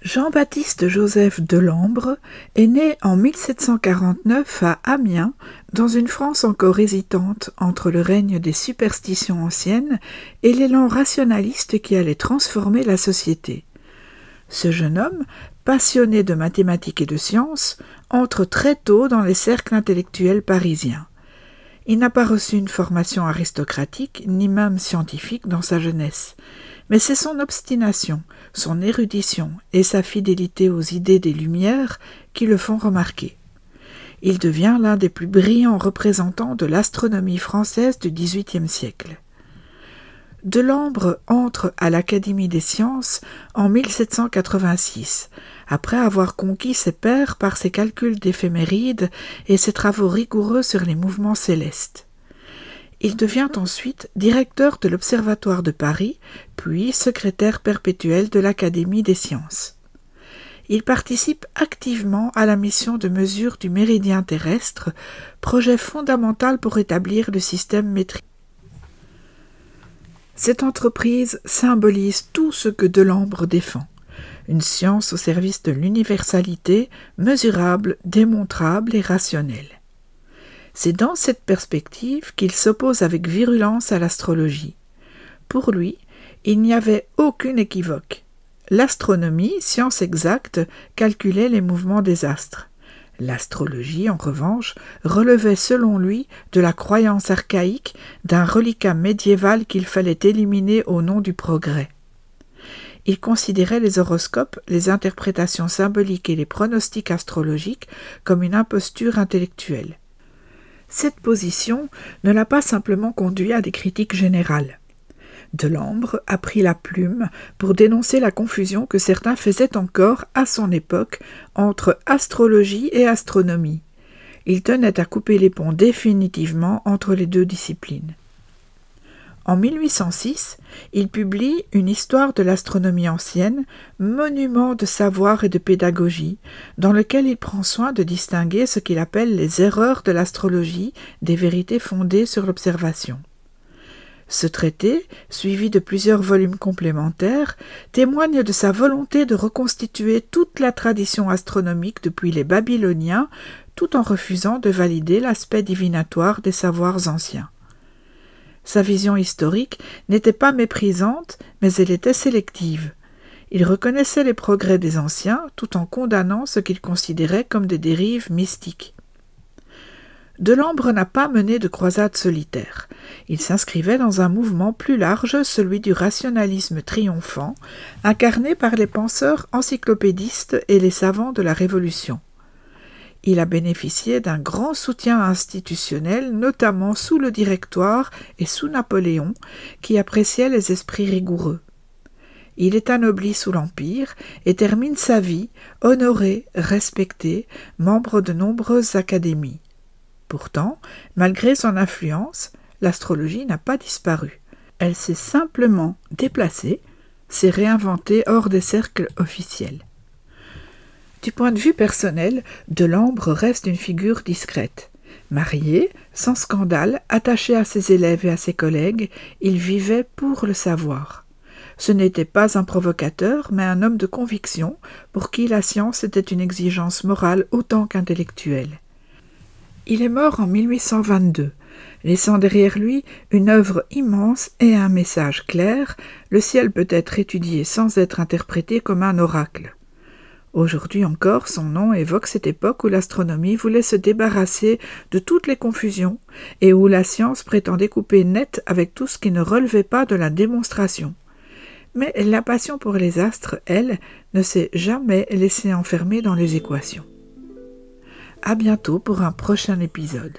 Jean-Baptiste Joseph Delambre est né en 1749 à Amiens, dans une France encore hésitante entre le règne des superstitions anciennes et l'élan rationaliste qui allait transformer la société. Ce jeune homme, passionné de mathématiques et de sciences, entre très tôt dans les cercles intellectuels parisiens. Il n'a pas reçu une formation aristocratique, ni même scientifique dans sa jeunesse, mais c'est son obstination, son érudition et sa fidélité aux idées des Lumières qui le font remarquer. Il devient l'un des plus brillants représentants de l'astronomie française du XVIIIe siècle. Delambre entre à l'Académie des sciences en 1786, après avoir conquis ses pairs par ses calculs d'éphémérides et ses travaux rigoureux sur les mouvements célestes. Il devient ensuite directeur de l'Observatoire de Paris, puis secrétaire perpétuel de l'Académie des sciences. Il participe activement à la mission de mesure du méridien terrestre, projet fondamental pour établir le système métrique. Cette entreprise symbolise tout ce que Delambre défend. Une science au service de l'universalité, mesurable, démontrable et rationnelle. C'est dans cette perspective qu'il s'oppose avec virulence à l'astrologie. Pour lui, il n'y avait aucune équivoque. L'astronomie, science exacte, calculait les mouvements des astres. L'astrologie, en revanche, relevait selon lui de la croyance archaïque d'un reliquat médiéval qu'il fallait éliminer au nom du progrès. Il considérait les horoscopes, les interprétations symboliques et les pronostics astrologiques comme une imposture intellectuelle. Cette position ne l'a pas simplement conduit à des critiques générales. Delambre a pris la plume pour dénoncer la confusion que certains faisaient encore à son époque entre astrologie et astronomie. Il tenait à couper les ponts définitivement entre les deux disciplines. En 1806, il publie une histoire de l'astronomie ancienne, monument de savoir et de pédagogie, dans lequel il prend soin de distinguer ce qu'il appelle les erreurs de l'astrologie des vérités fondées sur l'observation. Ce traité, suivi de plusieurs volumes complémentaires, témoigne de sa volonté de reconstituer toute la tradition astronomique depuis les Babyloniens, tout en refusant de valider l'aspect divinatoire des savoirs anciens. Sa vision historique n'était pas méprisante, mais elle était sélective. Il reconnaissait les progrès des anciens, tout en condamnant ce qu'il considérait comme des dérives mystiques. Delambre n'a pas mené de croisade solitaire. Il s'inscrivait dans un mouvement plus large, celui du rationalisme triomphant, incarné par les penseurs encyclopédistes et les savants de la Révolution. Il a bénéficié d'un grand soutien institutionnel, notamment sous le Directoire et sous Napoléon, qui appréciait les esprits rigoureux. Il est anobli sous l'Empire et termine sa vie honoré, respecté, membre de nombreuses académies. Pourtant, malgré son influence, l'astrologie n'a pas disparu. Elle s'est simplement déplacée, s'est réinventée hors des cercles officiels. Du point de vue personnel, Delambre reste une figure discrète. Marié, sans scandale, attaché à ses élèves et à ses collègues, il vivait pour le savoir. Ce n'était pas un provocateur, mais un homme de conviction, pour qui la science était une exigence morale autant qu'intellectuelle. Il est mort en 1822, laissant derrière lui une œuvre immense et un message clair. Le ciel peut être étudié sans être interprété comme un oracle. Aujourd'hui encore, son nom évoque cette époque où l'astronomie voulait se débarrasser de toutes les confusions et où la science prétendait couper net avec tout ce qui ne relevait pas de la démonstration. Mais la passion pour les astres, elle, ne s'est jamais laissée enfermer dans les équations. À bientôt pour un prochain épisode.